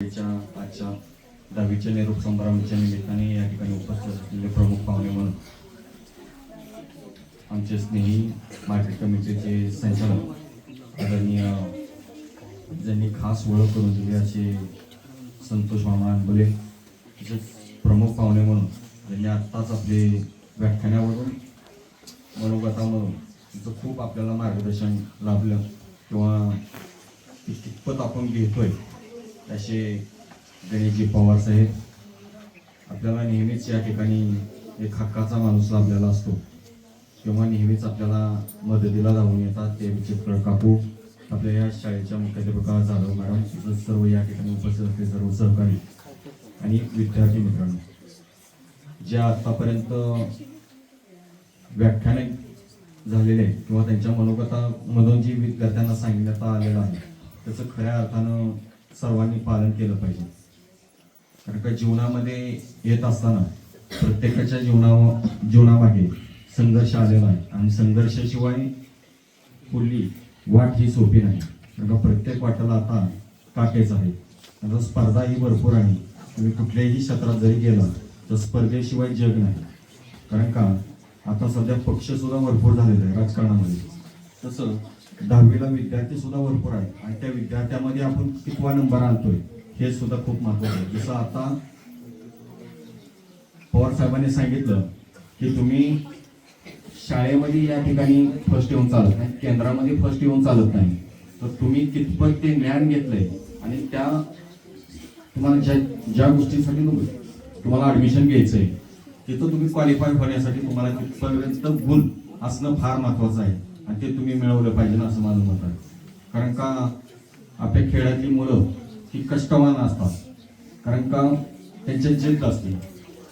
आजच्या 10वीच्या निरोप समारंभाच्या निमित्ताने या ठिकाणी उपस्थित असलेले प्रमुख पाहुणे म्हणून आमचे स्नेही मार्केट कमिटीचे संचालक आदरणीय ज्यांनी खास ओळख करून दिली असे संतोष मामा अनबोले, प्रमुख पाहुणे म्हणून ज्यांनी आत्ताच आपले व्याख्यानावरून मनोगतामधून तिचं खूप आपल्याला मार्गदर्शन लाभलं किंवा कितपत आपण घेतोय असे गणेशजी पवार साहेब. आपल्याला नेहमीच या ठिकाणी एक हक्काचा माणूस लाभलेला असतो किंवा नेहमीच आपल्याला मदतीला धावून येतात ते विचित्र काकू, आपल्या या शाळेच्या मुख्याध्यापिका जाधव मॅडम, सर्व या ठिकाणी उपस्थित असलेले सर्व सहकारी आणि विद्यार्थी मित्रांनो, जे आतापर्यंत व्याख्याने झालेले किंवा त्यांच्या मनोगतामधून जी विद्यार्थ्यांना सांगण्यात आलेलं आहे त्याचं खऱ्या अर्थानं सर्वांनी पालन केलं पाहिजे. कारण का जीवनामध्ये येत असताना प्रत्येकाच्या जीवनामागे संघर्ष आलेला आहे आणि संघर्षाशिवाय पुढली वाट ही सोपी नाही. कारण का प्रत्येक वाटाला आता काटेच आहे. आता स्पर्धा ही भरपूर आहे. तुम्ही कुठल्याही क्षेत्रात जरी गेला तर स्पर्धेशिवाय जग नाही. कारण का आता सध्या पक्ष सुद्धा भरपूर झालेले आहे राजकारणामध्ये. तसं 10वीला विद्यार्थी सुद्धा भरपूर आहेत आणि त्या विद्यार्थ्यामध्ये आपण कितवा नंबर आणतोय हे सुद्धा खूप महत्त्वाचं आहे. जसं आता पवार साहेबांनी सांगितलं की तुम्ही शाळेमध्ये या ठिकाणी फर्स्ट येऊन चालत नाही, केंद्रामध्ये फर्स्ट येऊन चालत नाही, तर तुम्ही कितपत ते ज्ञान घेतलंय आणि त्या तुम्हाला ज्या गोष्टीसाठी तुम्हाला ऍडमिशन घ्यायचंय तिथं तुम्ही क्वालिफाय होण्यासाठी तुम्हाला तिथपर्यंत गुण असणं फार महत्वाचं आहे आणि ते तुम्ही मिळवलं पाहिजे ना असं माझं मत आहे. कारण का आपल्या खेळातली मुलं ही कष्टवान असतात. कारण का त्यांच्यात जिद्द असते.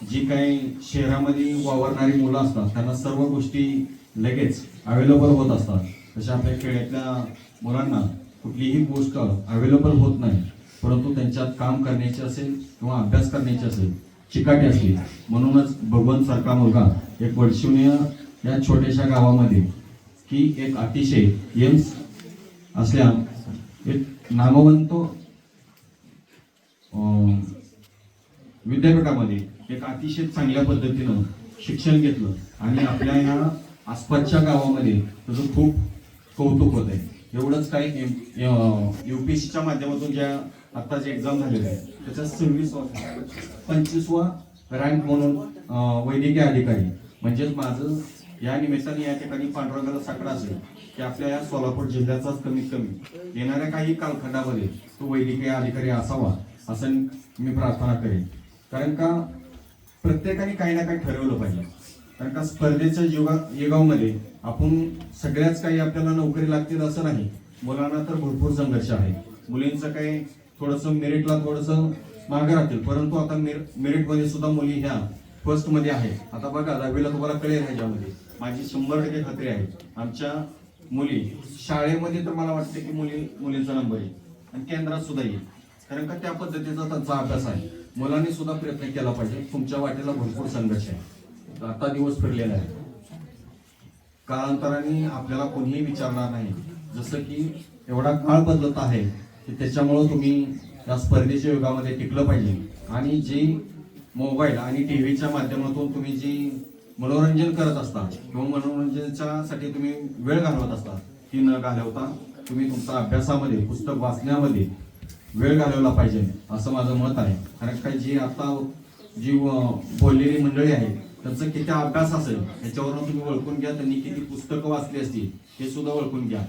जी काही शहरामध्ये वावरणारी मुलं असतात त्यांना सर्व गोष्टी लगेच अवेलेबल होत असतात. तशा आपल्या खेड्यातल्या मुलांना कुठलीही गोष्ट अवेलेबल होत नाही, परंतु त्यांच्यात काम करण्याची असेल किंवा अभ्यास करण्याची असेल चिकाटी असते. म्हणूनच भगवंत सारखा मुलगा एक वडशिवणी या छोट्याशा गावामध्ये की एक अतिशय एम्स असल्या एक नामवंत विद्यापीठामध्ये एक अतिशय चांगल्या पद्धतीनं शिक्षण घेतलं आणि आपल्या ह्या आसपासच्या गावामध्ये त्याचं खूप कौतुक होत आहे. एवढंच काही UPSCच्या माध्यमातून ज्या आता जे एक्झाम झालेले आहे त्याच्या 25वा रँक म्हणून वैद्यकीय अधिकारी. म्हणजेच माझं या निमित्ताने या ठिकाणी पांडुरंगाला साकडा असेल की आपल्या या सोलापूर जिल्ह्याचाच कमीत कमी येणाऱ्या काही कालखंडामध्ये तो वैद्यकीय अधिकारी असावा असं मी प्रार्थना करेन. कारण का प्रत्येकाने काही ना काही ठरवलं पाहिजे. कारण का स्पर्धेच्या युगामध्ये आपण सगळ्याच काही आपल्याला नोकरी लागतील असं नाही. मुलांना तर भरपूर संघर्ष आहे. मुलींचं काही थोडंसं मेरिटला थोडंसं मागे राहतील, परंतु आता मेरिटमध्ये सुद्धा मुली ह्या फर्स्ट मध्ये आहे. आता बघा 10वीला तुम्हाला कळेल ह्याच्यामध्ये माझी 100% खात्री आहे. आमच्या मुली शाळेमध्ये तर मला वाटते की मुलींचा नंबर येईल आणि केंद्रात सुद्धा येईल. कारण का त्या पद्धतीचा त्यांचा अभ्यास आहे. मुलांनी सुद्धा प्रयत्न केला पाहिजे. तुमच्या वाटेला भरपूर संघर्ष आहे. आता दिवस फिरलेला आहे. कालांतराने आपल्याला कोणीही विचारणार नाही. जसं की एवढा काळ बदलत आहे की त्याच्यामुळं तुम्ही या स्पर्धेच्या युगामध्ये टिकलं पाहिजे. आणि जी मोबाईल आणि टीव्हीच्या माध्यमातून तुम्ही जी मनोरंजन करत असता किंवा मनोरंजनासाठी तुम्ही वेळ घालवत असता ती न घालवता तुम्ही तुमचा अभ्यासामध्ये पुस्तक वाचण्यामध्ये वेळ घालवला पाहिजे असं माझं मत आहे. कारण काय जी बोललेली मंडळी आहे त्यांचा किती अभ्यास असेल याच्यावरून तुम्ही ओळखून घ्या. त्यांनी किती पुस्तकं वाचली असतील हे सुद्धा ओळखून घ्या.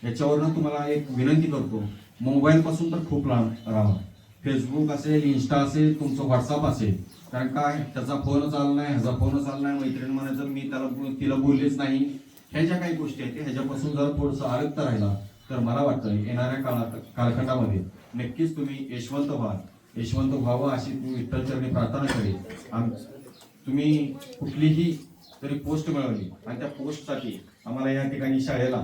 याच्यावरनं तुम्हाला एक विनंती करतो, मोबाईल पासून तर खूप लांब राहा. फेसबुक असेल, इंस्टा असेल, तुमचं व्हॉट्सअप असेल. कारण काय त्याचा फोन चालला नाही, ह्याचा फोन चालला नाही, मैत्रीण म्हणायचं मी तिला बोललेच नाही, ह्या ज्या काही गोष्टी आहेत ह्याच्यापासून जर थोडंसं आरक्त राहिला तर मला वाटतं येणाऱ्या कालखंडामध्ये नक्कीच तुम्ही यशवंत व्हावं अशी विठ्ठलचरणी प्रार्थना करेल. तुम्ही कुठलीही तरी पोस्ट मिळवली आणि त्या पोस्टसाठी आम्हाला या ठिकाणी शाळेला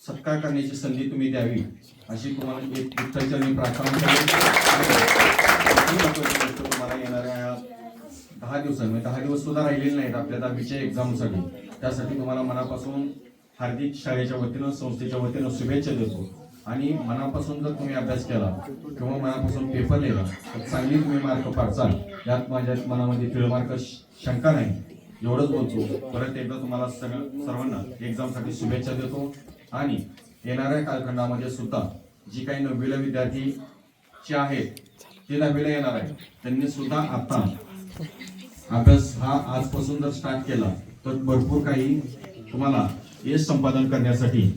सत्कार करण्याची संधी तुम्ही द्यावी अशी तुम्हाला एक विठ्ठलचरणी प्रार्थना करेल. तुम्हाला येणाऱ्या 10 दिवसांमध्ये 10 दिवस सुद्धा राहिलेले नाहीत आपल्या 10वीच्या एक्झामसाठी. त्यासाठी तुम्हाला मनापासून हार्दिक शाळेच्या वतीनं संस्थेच्या वतीनं शुभेच्छा देतो. आणि मनापासून जर तुम्ही अभ्यास केला किंवा मनापासून पेपर लिहिला तर चांगली तुम्ही मार्क पाडचाल, यात माझ्या मनामध्ये तिळमार्क शंका नाही. एवढंच बोलतो. परत एकदा तुम्हाला सर्वांना एक्झामसाठी शुभेच्छा देतो आणि येणाऱ्या कालखंडामध्ये सुद्धा जी काही 9वीला विद्यार्थी जे आहेत ते 10वीला येणार आहे, त्यांनी सुद्धा आता अभ्यास हा आजपासून जर स्टार्ट केला तर भरपूर काही तुम्हाला यश संपादन करण्यासाठी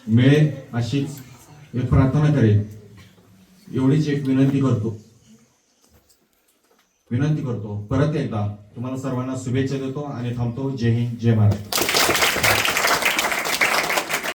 मिळेल अशीच एक प्रार्थना करेल. एवढीच एक विनंती करतो. परत एकदा तुम्हाला सर्वांना शुभेच्छा देतो आणि थांबतो. जय हिंद, जय महाराष्ट्र.